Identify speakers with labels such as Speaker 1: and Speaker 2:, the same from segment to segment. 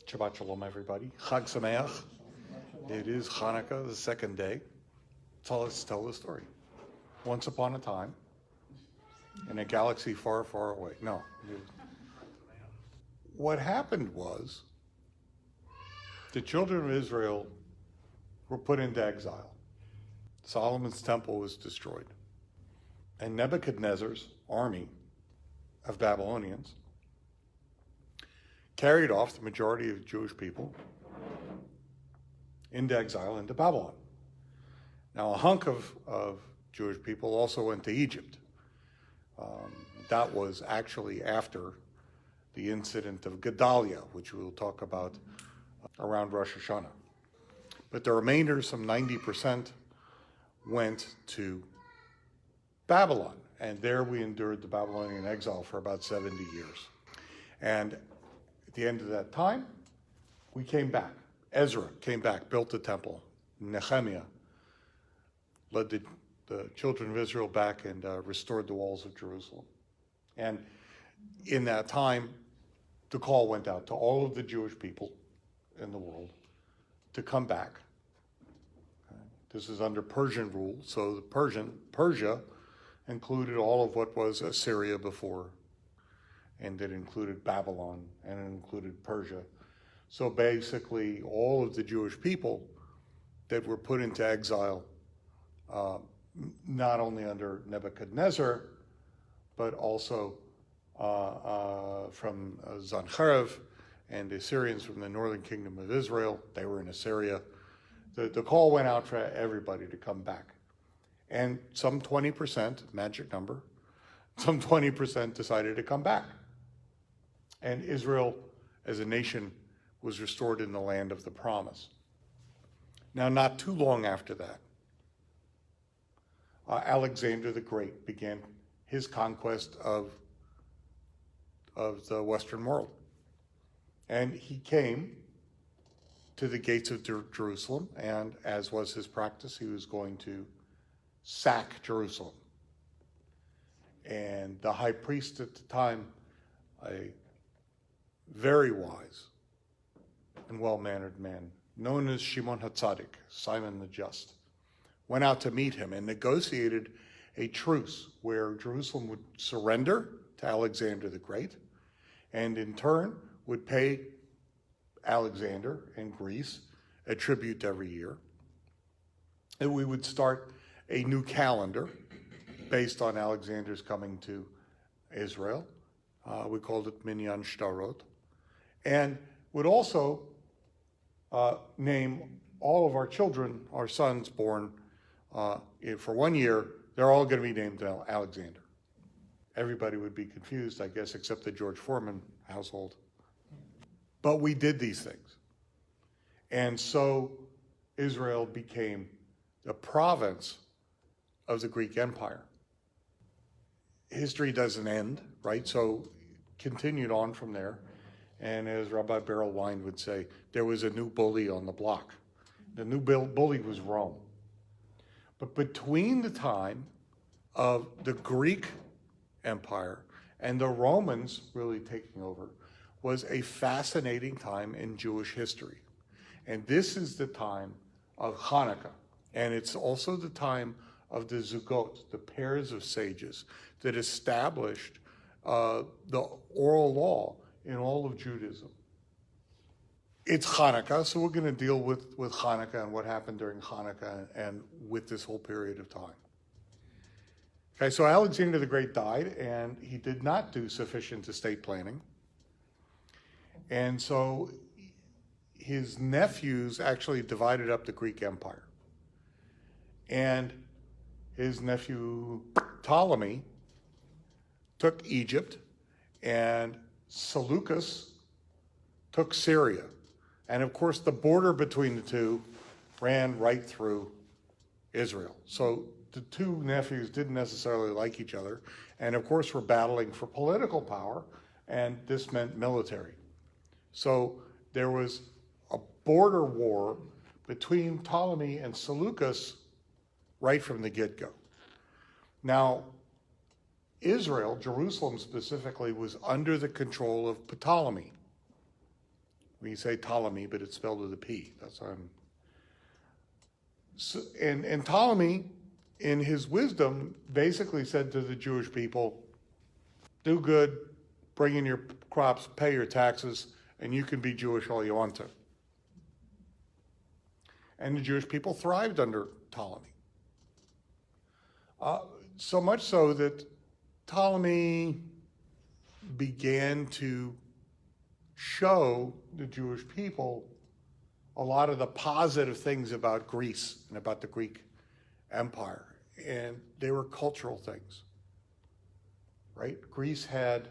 Speaker 1: Shabbat Shalom, everybody. Chag Sameach. It is Hanukkah, the second day. So let's tell the story. Once upon a time, in a galaxy far, far away. No. What happened was, the children of Israel were put into exile. Solomon's temple was destroyed. And Nebuchadnezzar's army of Babylonians carried off the majority of Jewish people into exile into Babylon. Now, a hunk of Jewish people also went to Egypt. That was actually after the incident of Gedalia, which we'll talk about around Rosh Hashanah. But the remainder, some 90%, went to Babylon. And there we endured the Babylonian exile for about 70 years. And at the end of that time, we came back. Ezra came back, built the temple. Nehemiah led the children of Israel back and restored the walls of Jerusalem. And in that time, the call went out to all of the Jewish people in the world to come back. This is under Persian rule, so the Persia included all of what was Assyria before, and it included Babylon, and it included Persia. So basically, all of the Jewish people that were put into exile, not only under Nebuchadnezzar, but also from Sennacherib and the Assyrians from the northern kingdom of Israel. They were in Assyria. The call went out for everybody to come back. And some 20%, magic number, some 20% decided to come back. And Israel, as a nation, was restored in the land of the promise. Now, not too long after that, Alexander the Great began his conquest of the Western world. And he came to the gates of Jerusalem, and as was his practice, he was going to sack Jerusalem. And the high priest at the time, a very wise and well-mannered man, known as Shimon HaTzadik, Simon the Just, went out to meet him and negotiated a truce where Jerusalem would surrender to Alexander the Great, and in turn would pay Alexander and Greece a tribute every year. And we would start a new calendar based on Alexander's coming to Israel. We called it Minyan Shtarot. And would also name all of our children, our sons born for 1 year, they're all going to be named Alexander. Everybody would be confused, I guess, except the George Foreman household. But we did these things. And so Israel became a province of the Greek Empire. History doesn't end, right? So continued on from there. And as Rabbi Bernstein would say, there was a new bully on the block. The new bully was Rome. But between the time of the Greek Empire and the Romans really taking over was a fascinating time in Jewish history. And this is the time of Hanukkah. And it's also the time of the Zugot, the pairs of sages that established the oral law in all of Judaism. It's Hanukkah, so we're going to deal with Hanukkah and what happened during Hanukkah and with this whole period of time. Okay, so Alexander the Great died, and he did not do sufficient estate planning. And so his nephews actually divided up the Greek Empire. And his nephew Ptolemy took Egypt, and Seleucus took Syria. And of course, the border between the two ran right through Israel. So the two nephews didn't necessarily like each other, and of course were battling for political power, and this meant military. So there was a border war between Ptolemy and Seleucus right from the get-go. Now, Israel, Jerusalem specifically, was under the control of Ptolemy. We say Ptolemy, but it's spelled with a P. That's why I'm. So, and Ptolemy, in his wisdom, basically said to the Jewish people, do good, bring in your crops, pay your taxes, and you can be Jewish all you want to. And the Jewish people thrived under Ptolemy. So much so that Ptolemy began to show the Jewish people a lot of the positive things about Greece and about the Greek Empire. And they were cultural things, right? Greece had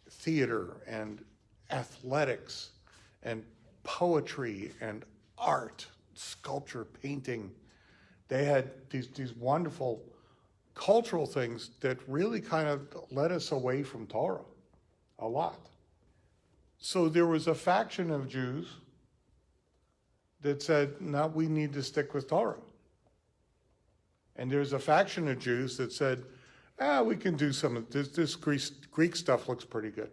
Speaker 1: theater and athletics and poetry and art, sculpture, painting. They had these wonderful cultural things that really kind of led us away from Torah a lot. So there was a faction of Jews that said, no, we need to stick with Torah. And there's a faction of Jews that said, we can do some of this. This Greek stuff looks pretty good.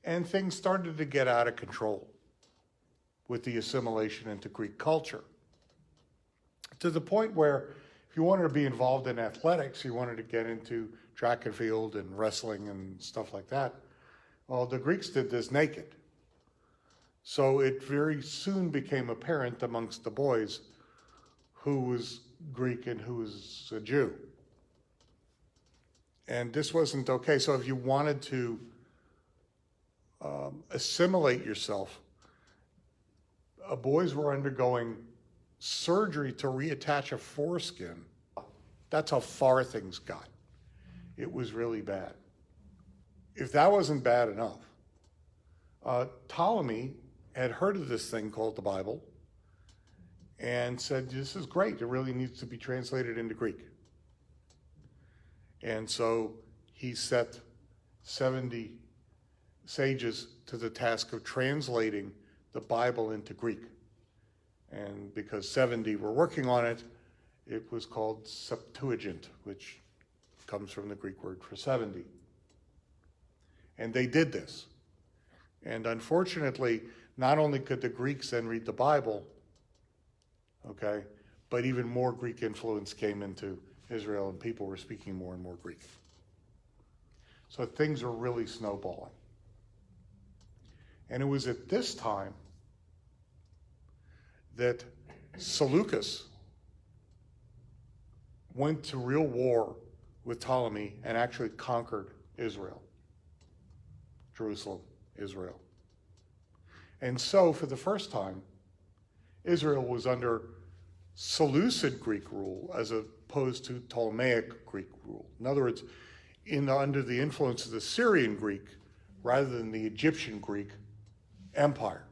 Speaker 1: And things started to get out of control with the assimilation into Greek culture, to the point where if you wanted to be involved in athletics, you wanted to get into track and field and wrestling and stuff like that, well, the Greeks did this naked. So it very soon became apparent amongst the boys who was Greek and who was a Jew. And this wasn't okay. So if you wanted to assimilate yourself, boys were undergoing surgery to reattach a foreskin. That's how far things got. It was really bad. If that wasn't bad enough, Ptolemy had heard of this thing called the Bible and said, this is great. It really needs to be translated into Greek. And so he set 70 sages to the task of translating the Bible into Greek. And because 70 were working on it, it was called Septuagint, which comes from the Greek word for 70. And they did this. And unfortunately, not only could the Greeks then read the Bible, okay, but even more Greek influence came into Israel and people were speaking more and more Greek. So things were really snowballing. And it was at this time that Seleucus went to real war with Ptolemy and actually conquered Israel, Jerusalem, Israel. And so for the first time, Israel was under Seleucid Greek rule as opposed to Ptolemaic Greek rule. In other words, under the influence of the Syrian Greek rather than the Egyptian Greek Empire.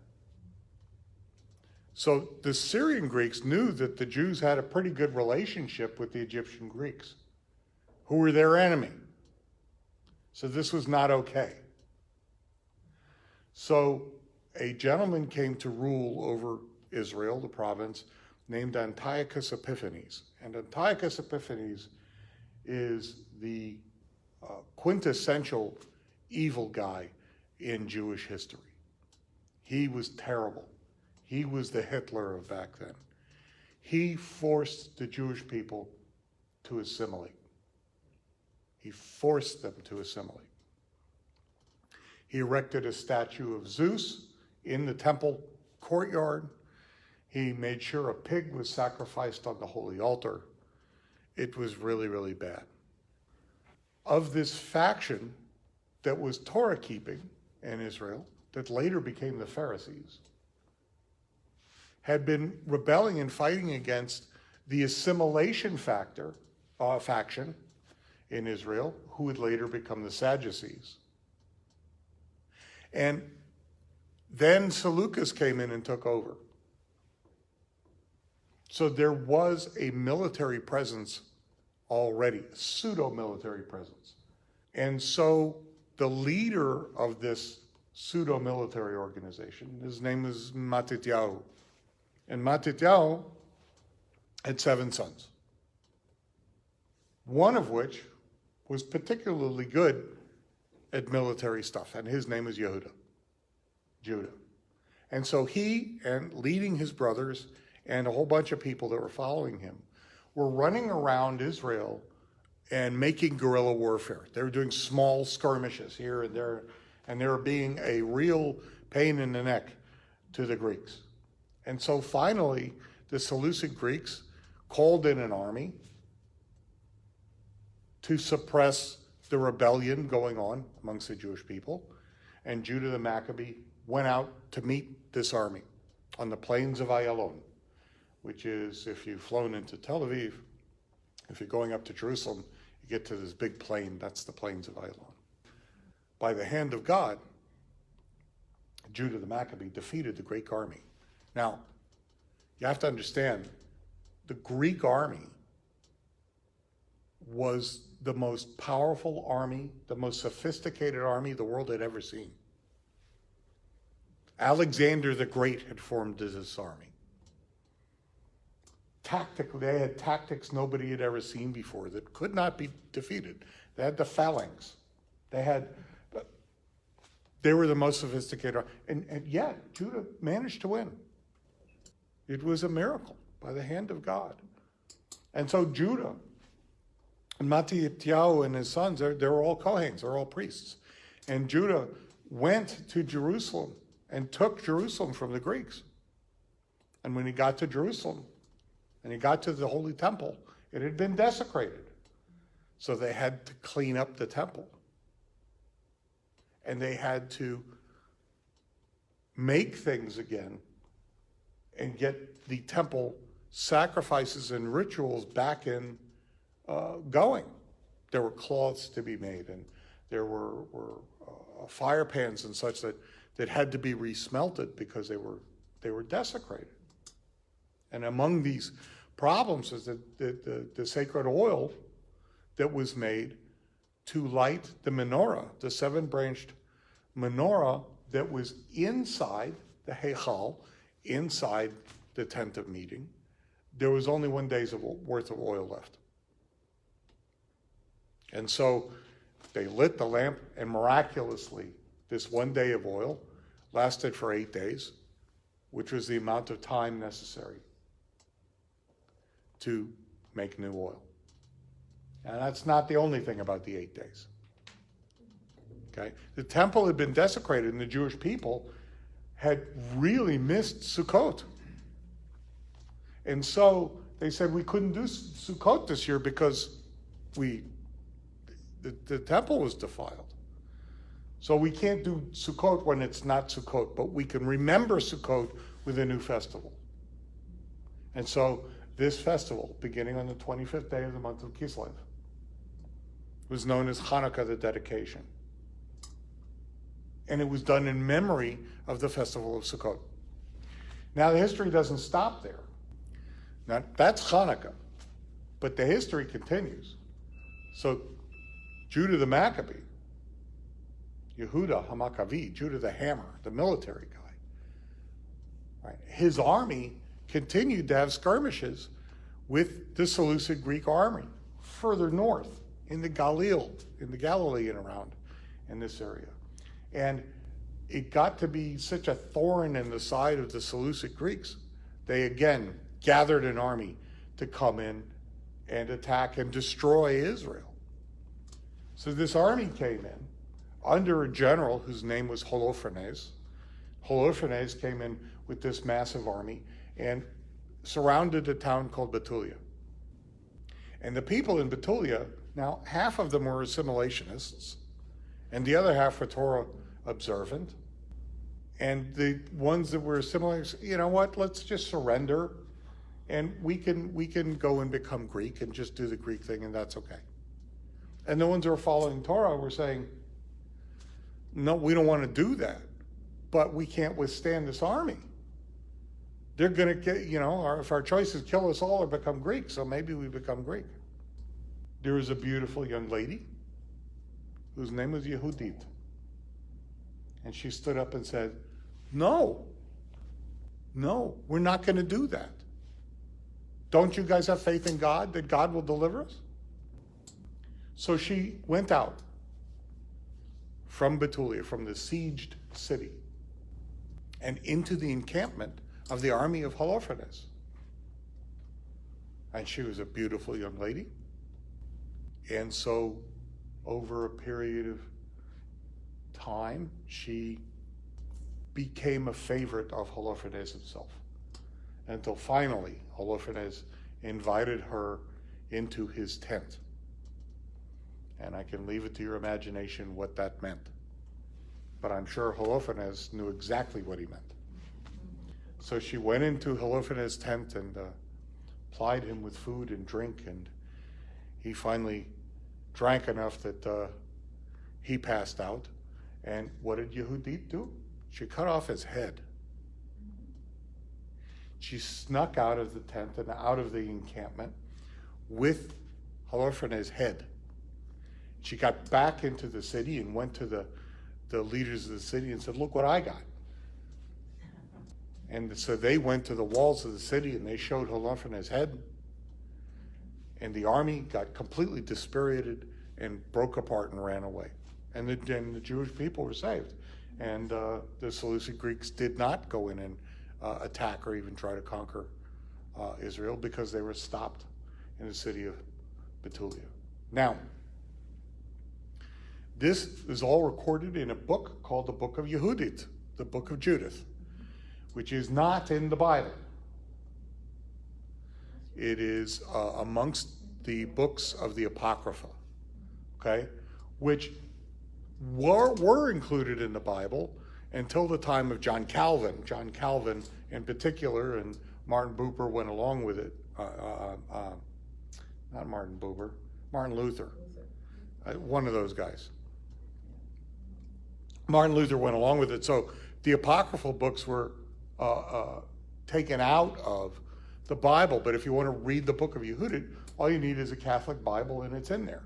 Speaker 1: So the Syrian Greeks knew that the Jews had a pretty good relationship with the Egyptian Greeks, who were their enemy. So this was not okay. So a gentleman came to rule over Israel, the province, named Antiochus Epiphanes. And Antiochus Epiphanes is the quintessential evil guy in Jewish history. He was terrible. He was the Hitler of back then. He forced the Jewish people to assimilate. He forced them to assimilate. He erected a statue of Zeus in the temple courtyard. He made sure a pig was sacrificed on the holy altar. It was really, really bad. Of this faction that was Torah keeping in Israel, that later became the Pharisees, had been rebelling and fighting against the assimilation faction in Israel, who would later become the Sadducees. And then Seleucus came in and took over. So there was a military presence already, a pseudo-military presence. And so the leader of this pseudo-military organization, his name is Matityahu. And Matityahu had 7 sons, one of which was particularly good at military stuff, and his name is Yehuda, Judah. And so he, and leading his brothers and a whole bunch of people that were following him, were running around Israel and making guerrilla warfare. They were doing small skirmishes here and there, and they were being a real pain in the neck to the Greeks. And so finally, the Seleucid Greeks called in an army to suppress the rebellion going on amongst the Jewish people. And Judah the Maccabee went out to meet this army on the plains of Ayalon, which is, if you've flown into Tel Aviv, if you're going up to Jerusalem, you get to this big plain, that's the plains of Ayalon. By the hand of God, Judah the Maccabee defeated the Greek army. Now, you have to understand, the Greek army was the most powerful army, the most sophisticated army the world had ever seen. Alexander the Great had formed this army. Tactically, they had tactics nobody had ever seen before that could not be defeated. They had the phalanx. They were the most sophisticated, and yet Judah managed to win. It was a miracle by the hand of God. And so Judah, and Mattathiyahu and his sons, they were all Kohanes, they're all priests. And Judah went to Jerusalem and took Jerusalem from the Greeks. And when he got to Jerusalem, and he got to the Holy Temple, it had been desecrated. So they had to clean up the temple. And they had to make things again and get the temple sacrifices and rituals back in going. There were cloths to be made, and there were fire pans and such that had to be resmelted because they were desecrated. And among these problems is that the sacred oil that was made to light the menorah, the seven-branched menorah that was inside the Heichal, inside the tent of meeting, there was only 1 day's worth of oil left. And so they lit the lamp, and miraculously, this 1 day of oil lasted for 8 days, which was the amount of time necessary to make new oil. And that's not the only thing about the 8 days. Okay? The temple had been desecrated, and the Jewish people had really missed Sukkot. And so they said, we couldn't do Sukkot this year because the temple was defiled. So we can't do Sukkot when it's not Sukkot, but we can remember Sukkot with a new festival. And so this festival, beginning on the 25th day of the month of Kislev, was known as Hanukkah, the dedication. And it was done in memory of the festival of Sukkot. Now, the history doesn't stop there. Now, that's Hanukkah, but the history continues. So, Judah the Maccabee, Yehuda HaMaccavi, Judah the Hammer, the military guy, right? His army continued to have skirmishes with the Seleucid Greek army further north in the Galilee and around in this area. And it got to be such a thorn in the side of the Seleucid Greeks, they again gathered an army to come in and attack and destroy Israel. So this army came in under a general whose name was Holofernes. Holofernes came in with this massive army and surrounded a town called Betulia. And the people in Betulia, now half of them were assimilationists, and the other half were Torah observant. And the ones that were assimilationists, you know what, let's just surrender, and we can go and become Greek and just do the Greek thing, and that's okay. And the ones that were following Torah were saying, no, we don't want to do that, but we can't withstand this army. They're going to get, if our choice is kill us all or become Greek, so maybe we become Greek. There was a beautiful young lady whose name was Yehudit. And she stood up and said, no, we're not going to do that. Don't you guys have faith in God, that God will deliver us? So she went out from Betulia, from the sieged city, and into the encampment of the army of Holofernes. And she was a beautiful young lady. And so over a period of time, she became a favorite of Holofernes himself. Until finally, Holofernes invited her into his tent. And I can leave it to your imagination what that meant. But I'm sure Holofernes knew exactly what he meant. So she went into Holofernes' tent and plied him with food and drink, and he finally drank enough that he passed out. And what did Yehudit do? She cut off his head. She snuck out of the tent and out of the encampment with Holofernes' head. She got back into the city and went to the leaders of the city and said, "Look what I got." And so they went to the walls of the city and they showed Holofernes' head. And the army got completely dispirited and broke apart and ran away. And the Jewish people were saved. And the Seleucid Greeks did not go in and attack or even try to conquer Israel, because they were stopped in the city of Betulia. Now, this is all recorded in a book called the Book of Yehudit, the Book of Judith, which is not in the Bible. It is amongst the books of the Apocrypha, okay, which were included in the Bible until the time of John Calvin. John Calvin in particular, and Martin Buber went along with it. Not Martin Buber, Martin Luther. One of those guys. Martin Luther went along with it. So the apocryphal books were taken out of the Bible. But if you want to read the Book of Yehudit, all you need is a Catholic Bible, and it's in there.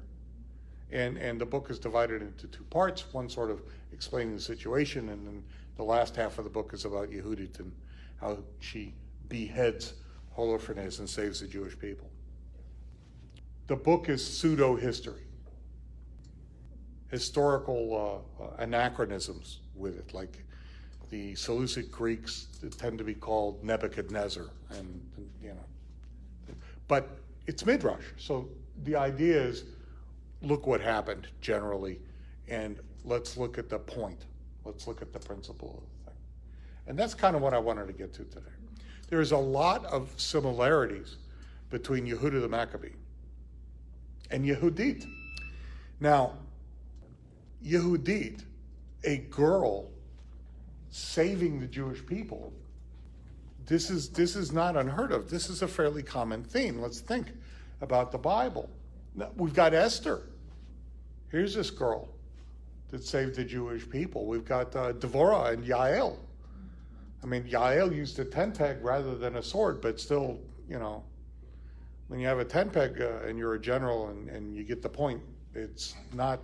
Speaker 1: And the book is divided into two parts, one sort of explaining the situation, and then the last half of the book is about Yehudit and how she beheads Holofernes and saves the Jewish people. The book is pseudo-history, historical anachronisms with it, like the Seleucid Greeks tend to be called Nebuchadnezzar, and but it's Midrash. So the idea is, look what happened generally, and let's look at the point. Let's look at the principle of the thing. And that's kind of what I wanted to get to today. There's a lot of similarities between Yehuda the Maccabee and Yehudit. Now, Yehudit, a girl saving the Jewish people, this is not unheard of. This is a fairly common theme. Let's think about the Bible. Now, we've got Esther. Here's this girl that saved the Jewish people. We've got Devorah and Yael. I mean, Yael used a tent peg rather than a sword, but still, when you have a tent peg and you're a general and you get the point, it's not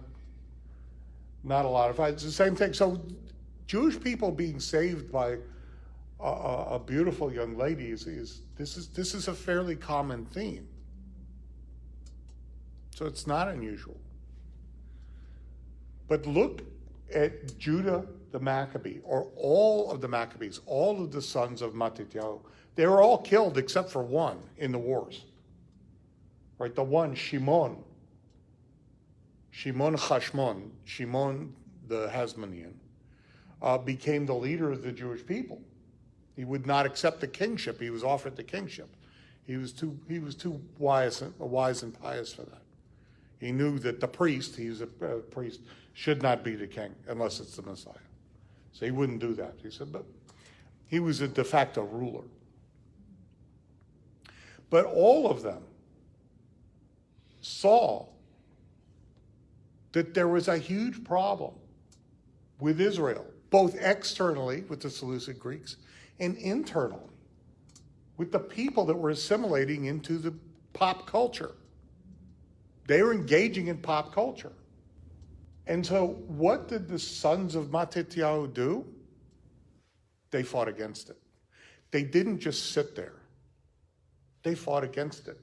Speaker 1: a lot of fight. It's the same thing. So Jewish people being saved by a beautiful young lady this is a fairly common theme. So it's not unusual. But look at Judah the Maccabee, or all of the Maccabees, all of the sons of Mattityahu. They were all killed except for one in the wars. Right, the one, Shimon Chashmon, Shimon the Hasmonean, became the leader of the Jewish people. He would not accept the kingship. He was offered the kingship. He was too wise and pious for that. He knew that the priest, he's a priest, should not be the king unless it's the Messiah. So he wouldn't do that. He said, but he was a de facto ruler. But all of them saw that there was a huge problem with Israel, both externally with the Seleucid Greeks and internally with the people that were assimilating into the pop culture. They were engaging in pop culture. And so what did the sons of Mattityahu do? They fought against it. They didn't just sit there. They fought against it.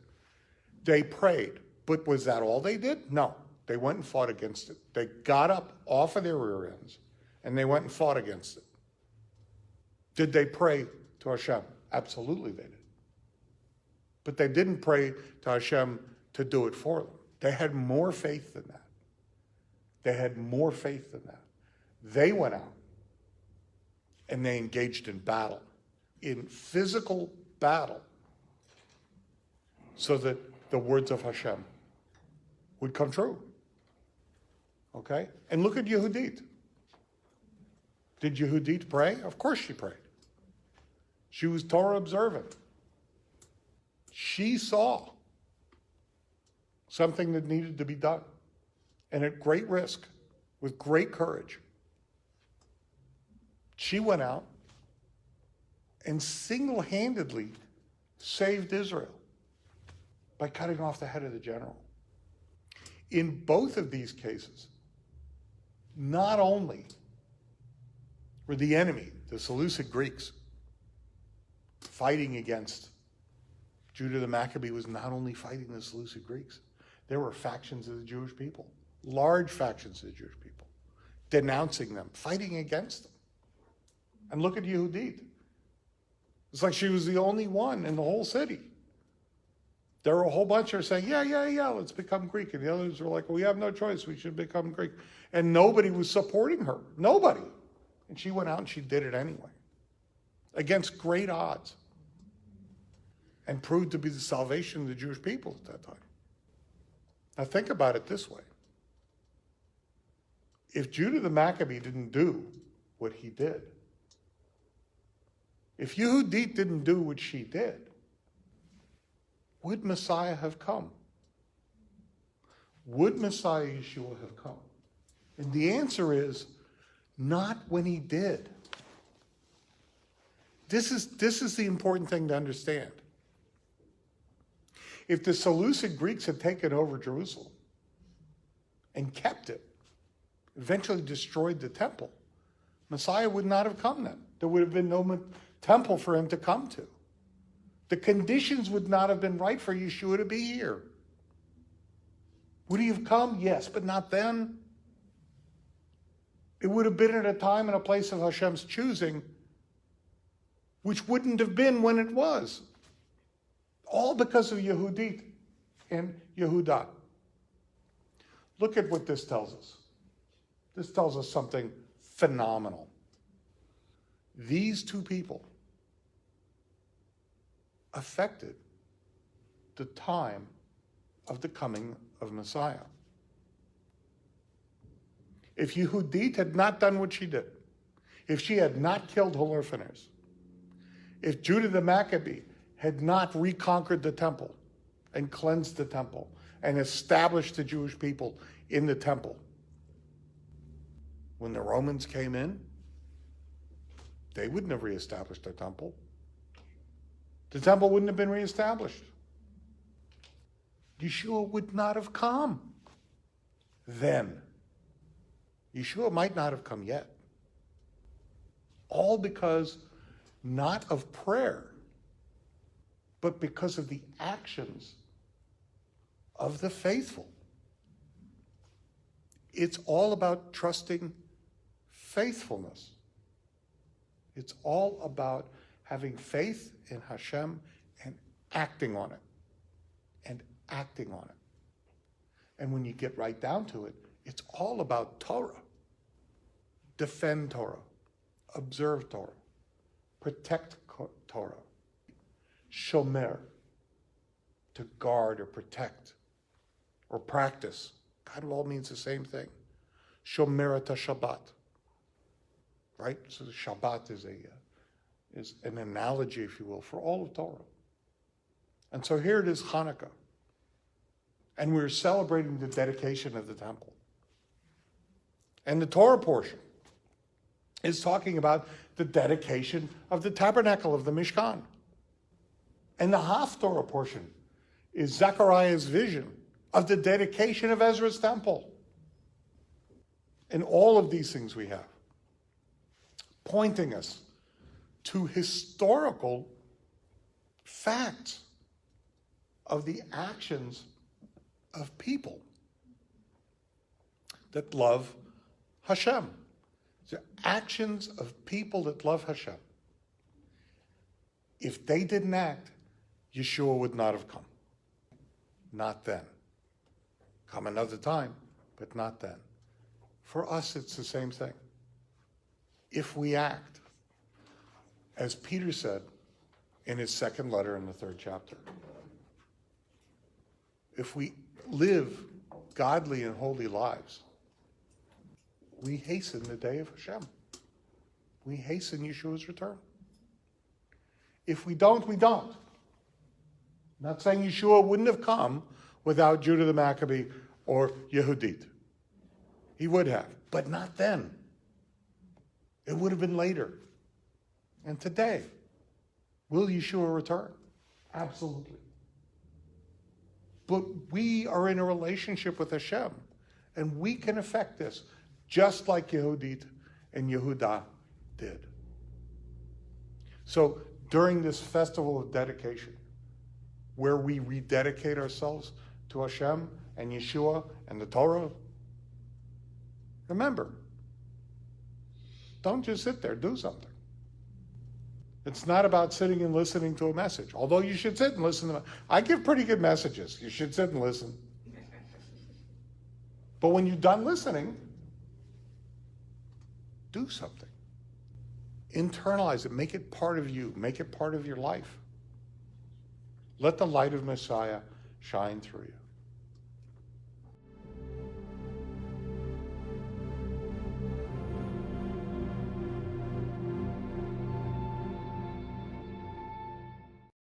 Speaker 1: They prayed. But was that all they did? No. They went and fought against it. They got up off of their rear ends and they went and fought against it. Did they pray to Hashem? Absolutely they did. But they didn't pray to Hashem to do it for them. They had more faith than that. They had more faith than that. They went out and they engaged in battle, in physical battle, so that the words of Hashem would come true. Okay? And look at Yehudit. Did Yehudit pray? Of course she prayed. She was Torah observant. She saw something that needed to be done. And at great risk, with great courage, she went out and single-handedly saved Israel by cutting off the head of the general. In both of these cases, not only were the enemy, the Seleucid Greeks, fighting against Judah the Maccabee, was not only fighting the Seleucid Greeks, there were factions of the Jewish people, large factions of the Jewish people, denouncing them, fighting against them. And look at Yehudit. It's like she was the only one in the whole city. There were a whole bunch who were saying, yeah, let's become Greek. And the others were like, well, we have no choice, we should become Greek. And nobody was supporting her, nobody. And she went out and she did it anyway, against great odds, and proved to be the salvation of the Jewish people at that time. Now think about it this way. If Judah the Maccabee didn't do what he did, if Yehudit didn't do what she did, would Messiah have come? Would Messiah Yeshua have come? And the answer is, not when he did. This is the important thing to understand. If the Seleucid Greeks had taken over Jerusalem and kept it, eventually destroyed the temple, Messiah would not have come then. There would have been no temple for him to come to. The conditions would not have been right for Yeshua to be here. Would he have come? Yes, but not then. It would have been at a time and a place of Hashem's choosing, which wouldn't have been when it was. All because of Yehudit and Yehudah. Look at what this tells us. This tells us something phenomenal. These two people affected the time of the coming of Messiah. If Yehudit had not done what she did, if she had not killed Holofernes, if Judah the Maccabee had not reconquered the temple and cleansed the temple and established the Jewish people in the temple, when the Romans came in, they wouldn't have reestablished the temple. The temple wouldn't have been reestablished. Yeshua would not have come then. Yeshua might not have come yet. All because not of prayer, but because of the actions of the faithful. It's all about trusting faithfulness. It's all about having faith in Hashem and acting on it. And acting on it. And when you get right down to it, it's all about Torah. Defend Torah. Observe Torah. Protect Torah. Shomer. To guard or protect or practice. Kind of all means the same thing. Shomeret Shabbat. Right? So the Shabbat is an analogy, if you will, for all of Torah. And so here it is, Hanukkah. And we're celebrating the dedication of the temple. And the Torah portion is talking about the dedication of the tabernacle of the Mishkan. And the Haftorah portion is Zechariah's vision of the dedication of Ezra's temple. And all of these things we have, pointing us to historical facts of the actions of people that love Hashem. The actions of people that love Hashem. If they didn't act, Yeshua would not have come. Not then. Come another time, but not then. For us, it's the same thing. If we act, as Peter said in his second letter in the 3rd chapter, if we live godly and holy lives, we hasten the day of Hashem. We hasten Yeshua's return. If we don't, we don't. I'm not saying Yeshua wouldn't have come without Judah the Maccabee or Yehudit. He would have, but not then. It would have been later. And today, will Yeshua return? Absolutely. But we are in a relationship with Hashem, and we can affect this, just like Yehudit and Yehudah did. So during this festival of dedication, where we rededicate ourselves to Hashem and Yeshua and the Torah, remember, don't just sit there, do something. It's not about sitting and listening to a message, although you should sit and listen to I give pretty good messages. You should sit and listen. But when you're done listening, do something. Internalize it. Make it part of you. Make it part of your life. Let the light of Messiah shine through you.